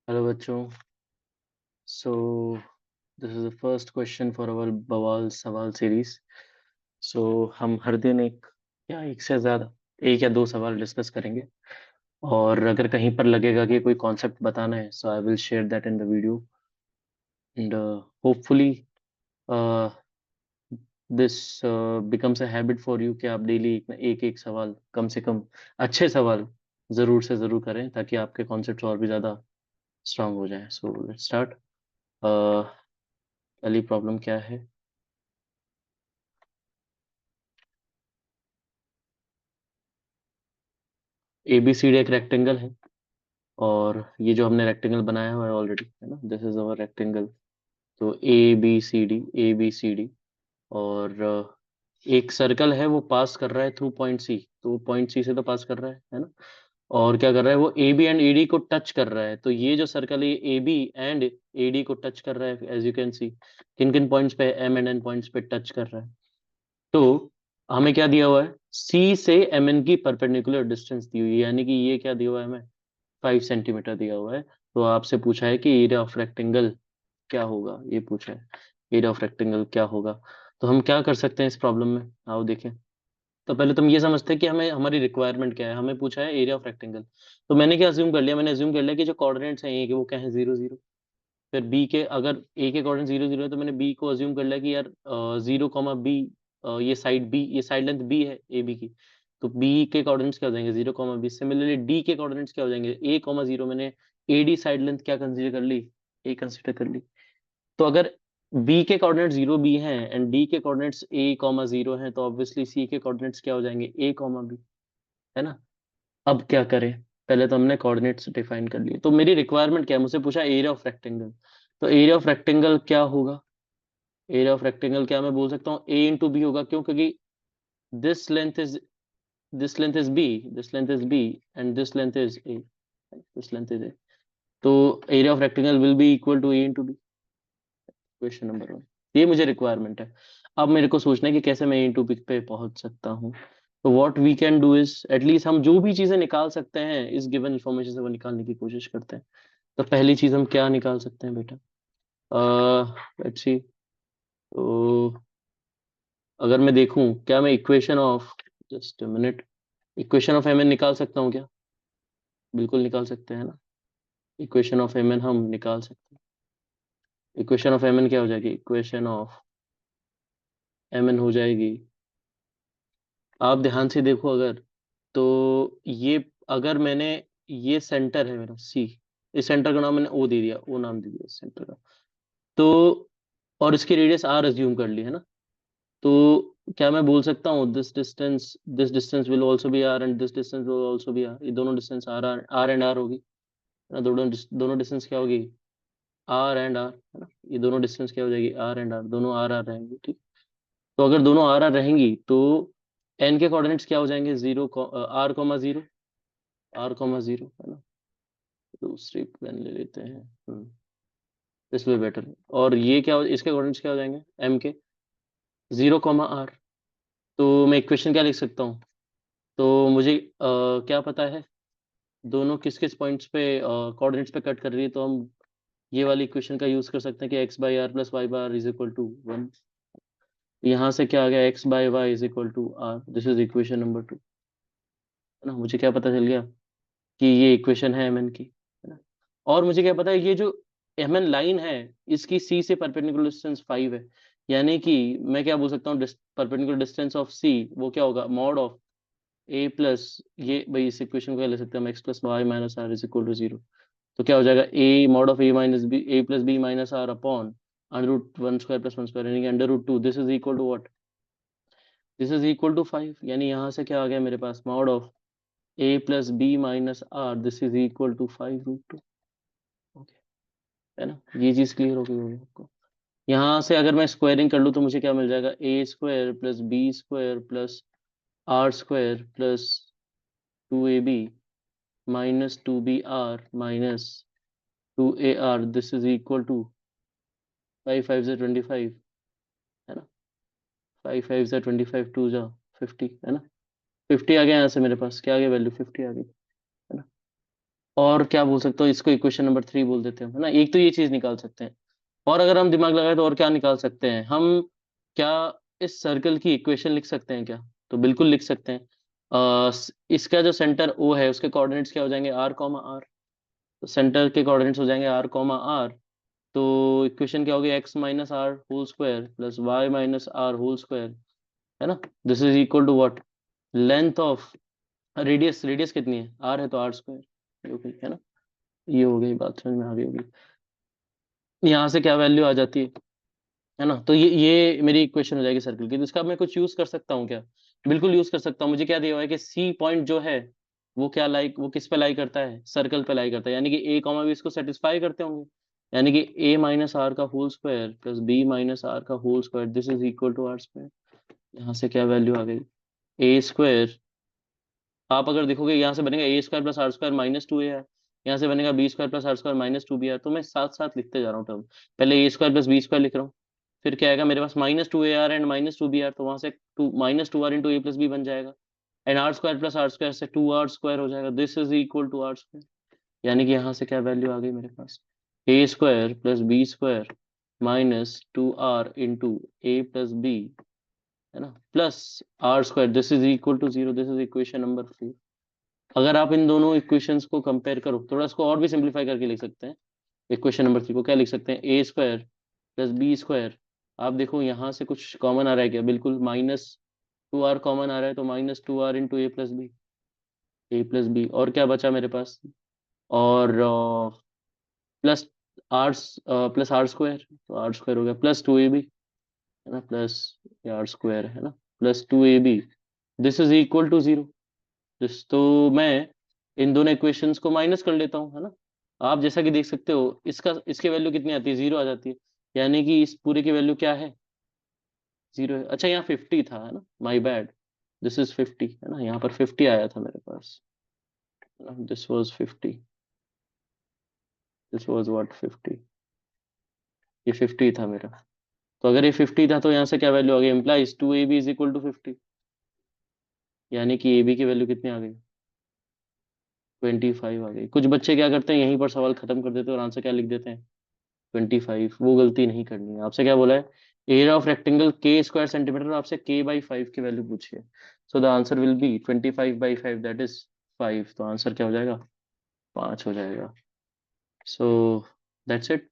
Hello बच्चों। So this is the first question for our बवाल सवाल सीरीज। सो हम हर दिन एक या एक से ज्यादा एक या दो सवाल डिस्कस करेंगे, और अगर कहीं पर लगेगा कि कोई कॉन्सेप्ट बताना है, so I will share that in the video, and hopefully this becomes a habit for you कि आप डेली एक एक सवाल, कम से कम अच्छे सवाल जरूर से जरूर करें, ताकि आपके कॉन्सेप्ट और भी ज्यादा स्ट्रांग हो जाएं। So let's start. पहली प्रॉब्लम क्या है? एबीसीडी एक रेक्टेंगल है, और ये जो हमने रेक्टेंगल बनाया हुआ है ऑलरेडी, है ना, दिस इज अवर रेक्टेंगल। तो ए बी सी डी, और एक सर्कल है, वो पास कर रहा है थ्रू पॉइंट सी, तो पॉइंट सी से तो पास कर रहा है ना। और क्या कर रहा है, वो ए बी एंड डी को टच कर रहा है। तो ये जो सर्कल है, ए बी एंड डी को टच कर रहा है, एज यू कैन सी। किन किन पॉइंट्स पे? एम एंड एन पॉइंट्स पे टच कर रहा है। तो हमें क्या दिया हुआ है? सी से एम एन की परपेंडिकुलर डिस्टेंस दी हुई है, यानी कि ये क्या दिया हुआ है हमें? 5 सेंटीमीटर दिया हुआ है। तो आपसे पूछा है कि एरिया ऑफ रेक्टेंगल क्या होगा, ये पूछा है। एरिया ऑफ रेक्टेंगल क्या होगा? तो हम क्या कर सकते हैं इस प्रॉब्लम में, आओ देखें। तो पहले तुम ये समझते हैं कि हमें हमारी रिक्वायरमेंट क्या है। हमें पूछा है एरिया ऑफ रेक्टेंगल। तो मैंने क्या अज्यूम कर लिया? मैंने अज्यूम कर लिया कि जो कोऑर्डिनेट्स हैं ए के, वो क्या है? 0 0। फिर बी के, अगर ए के कोऑर्डिनेट 0 0 है, तो मैंने बी को अज्यूम कर लिया कि यार 0 कॉमा बी, ये साइड लेंथ बी है ए बी की। तो बी के कोऑर्डिनेट्स क्या हो जाएंगे? 0 कॉमा बी। सिमिलरली डी के कोऑर्डिनेट्स क्या हो जाएंगे? A 0। मैंने ए डी साइड लेंथ क्या कंसीडर कर ली? ए कंसीडर कर ली। तो अगर बी के कोऑर्डिनेट्स 0 B हैं एंड डी के कोऑर्डिनेट्स A 0 हैं, तो ऑब्वियसली सी के कोऑर्डिनेट्स क्या हो जाएंगे? A, B, है ना। अब क्या करें? पहले तो हमने कोऑर्डिनेट्स डिफाइन कर लिए। तो मेरी रिक्वायरमेंट क्या है? मुझसे पूछा एरिया ऑफ रेक्टेंगल। तो एरिया ऑफ रेक्टेंगल क्या होगा? एरिया ऑफ रेक्टेंगल क्या मैं बोल सकता हूँ? ए इंटू बी होगा। क्यों? क्योंकि this length is this length is B, this length is B, and this length is A, this length is A. तो area of rectangle will be equal to A into B. Question number 1। ये मुझे requirement है। अब मेरे को सोचना है कि कैसे मैं A इंटू बी पे पहुंच सकता हूँ। तो what we can do is, at least हम जो भी चीजें निकाल सकते हैं इस गिवन इंफॉर्मेशन से, वो निकालने की कोशिश करते हैं। तो पहली चीज हम क्या निकाल सकते हैं बेटा? Let's see. तो अगर मैं देखूं, क्या मैं equation of, just minute, equation of M N निकाल सकता हूँ क्या? बिल्कुल निकाल सकते हैं ना। इक्वेशन ऑफ एम एन हम निकाल सकते हैं। इक्वेशन ऑफ एम एन क्या हो जाएगी? इक्वेशन ऑफ एम एन हो जाएगी, आप ध्यान से देखो अगर, तो ये, अगर मैंने, ये सेंटर है मेरा सी, इस सेंटर का नाम मैंने ओ दे दिया, ओ नाम दे दिया इस सेंटर का। तो और इसकी रेडियस आर अज्यूम कर ली, है ना। तो क्या मैं बोल सकता हूँ this distance will also be R and this distance will also be R? ये दोनों distance R R R and R होगी, है ना। दोनों दोनों डिस्टेंस क्या होगी? आर एंड आर, है ना। ये दोनों डिस्टेंस क्या हो जाएगी? आर एंड आर, दोनों आर आर रहेंगी, ठीक। तो अगर दोनों आर आर रहेंगी, तो एन के कोऑर्डिनेट्स क्या हो जाएंगे? 0, R, 0, R, 0, है ना। दूसरी पेन ले लेते हैं। This way better. और ये क्या इसके कोऑर्डिनेट्स क्या हो जाएंगे? एम के 0, R। तो मैं इक्वेशन क्या लिख सकता हूँ? तो मुझे क्या पता है दोनों किस किस पॉइंट्स पे कोऑर्डिनेट्स पे कट कर रही है। तो हम ये वाली इक्वेशन का यूज कर सकते हैं कि x/r + y/r = 1। यहाँ से क्या आ गया? x/y = r। This is equation number 2, है ना। मुझे क्या पता चल गया कि ये इक्वेशन है एम एन की, है ना। और मुझे क्या पता है, ये जो एम एन लाइन है, इसकी सी से परपेंडिकुलर डिस्टेंस 5 है। यानी कि मैं क्या बोल सकता हूँ? परपेंडिकुलर डिस्टेंस ऑफ सी वो क्या होगा? मॉड ऑफ ए प्लस, ये भाई इस इक्वेशन को क्या ले सकते हैं हम? x + y - r = 0। तो क्या हो जाएगा? A mod of A - B, A + B - r upon √1² + 1², यानी कि √2। This is equal to what? This is equal to 5। यानी यहाँ से क्या आ गया मेरे पास? Mod of A + B - r, this is equal to 5√2। Okay, है ना। ये चीज क्लियर हो गई होगी आपको। यहाँ से अगर मैं स्क्वायरिंग कर लूँ, तो मुझे क्या मिल जाएगा? A² + B² + R² + 2AB -2BR - 2AR, this is equal to 5 5 = 25, है ना। 5 5 = 25, 2 × 50, है ना। 50 आ गया यहाँ से मेरे पास, क्या आ गया? वैल्यू 50 आ गई, है ना। और क्या बोल सकते हो, इसको इक्वेशन नंबर 3 बोल देते हैं, है ना। एक तो ये चीज निकाल सकते हैं, और अगर हम दिमाग लगाए तो और क्या निकाल सकते हैं हम, क्या इस सर्कल की इक्वेशन लिख सकते हैं क्या? तो बिल्कुल लिख सकते हैं। इसका जो सेंटर ओ है उसके कोऑर्डिनेट्स क्या हो जाएंगे, आर कॉमा आर। तो सेंटर के कोऑर्डिनेट्स हो जाएंगे आर कॉमा आर। तो इक्वेशन क्या होगी, X minus R whole square plus Y minus R whole square, है ना। This is equal to what, length of, radius, radius कितनी है, आर है तो आर स्क्वायर, ओके, है ना। ये हो गई बात, समझ में आ गई होगी। यहाँ से क्या वैल्यू आ जाती है ना। तो ये मेरी इक्वेशन हो जाएगी सर्कल की। तो इसका मैं कुछ यूज कर सकता हूँ क्या? बिल्कुल यूज कर सकता हूँ। मुझे क्या दिया हुआ है कि सी पॉइंट जो है वो किस पे लाई करता है, सर्कल पे लाई करता है, यानी कि ए कॉमा बी इसको सेटिस्फाई करते होंगे। यानी कि ए माइनस आर का whole square plus B minus R का whole square, this is equal to R square. यहाँ से क्या वैल्यू आ गई, ए स्क्वायर, आप अगर देखोगे यहाँ से बनेगा A square plus R square minus two A R, यहाँ से बनेगा B square plus R square minus two B R. तो मैं साथ साथ लिखते जा रहा हूँ टर्म, पहले A square plus B square लिख रहा हूँ, फिर क्या आएगा मेरे पास minus two A R and minus two B R, तो वहां से two minus two R into A plus B बन जाएगा, एंड आर स्क्वायर से टू आर स्क्वायर हो जाएगा, this is equal to R square. यानी कि यहाँ से क्या वैल्यू आ गई मेरे पास, A square plus B square minus two R into A plus B, है ना, plus R square, this is equal to zero. This is equation number 4। अगर आप इन दोनों इक्वेशंस को कंपेयर करो, थोड़ा इसको और भी सिंप्लीफाई करके लिख सकते हैं। इक्वेशन नंबर 3 को क्या लिख सकते हैं, ए स्क्वायर प्लस बी स्क्वायर। आप देखो यहाँ से कुछ कॉमन आ रहा है क्या, बिल्कुल माइनस टू आर कॉमन आ रहा है, तो minus two R into A plus B, A plus B, और क्या बचा मेरे पास, और plus R, plus R square, तो आर स्क्वायर हो गया प्लस टू ए बी, है ना, प्लस आर स्क्वायर, है ना, plus two A B, this is equal to zero. तो मैं इन दोनों इक्वेशंस को माइनस कर लेता हूँ, है ना। आप जैसा कि देख सकते हो, इसका इसकी वैल्यू कितनी आती है, जीरो आ जाती है, यानी कि इस पूरे की वैल्यू क्या है, जीरो है। अच्छा यहाँ 50 था, है ना, माई बैड, दिस इज 50, है ना, यहाँ पर 50 आया था मेरे पास, this was 50, this was what 50, ये 50 था मेरा। तो अगर ये 50 था तो यहाँ से क्या वैल्यू आ गई, implies two A B is equal to 50, यानी कि ए बी की वैल्यू कितनी आ गई, 25 आ गई। कुछ बच्चे क्या करते हैं, यहीं पर सवाल खत्म कर देते हैं और आंसर क्या लिख देते हैं, 25। वो गलती नहीं करनी है। आपसे क्या बोला है, एरिया ऑफ रेक्टेंगल के स्क्वायर सेंटीमीटर, आपसे के बाई 5 की वैल्यू पूछी है। So the answer will be 25/5, that is 5। तो आंसर क्या हो जाएगा, 5 हो जाएगा। So that's it.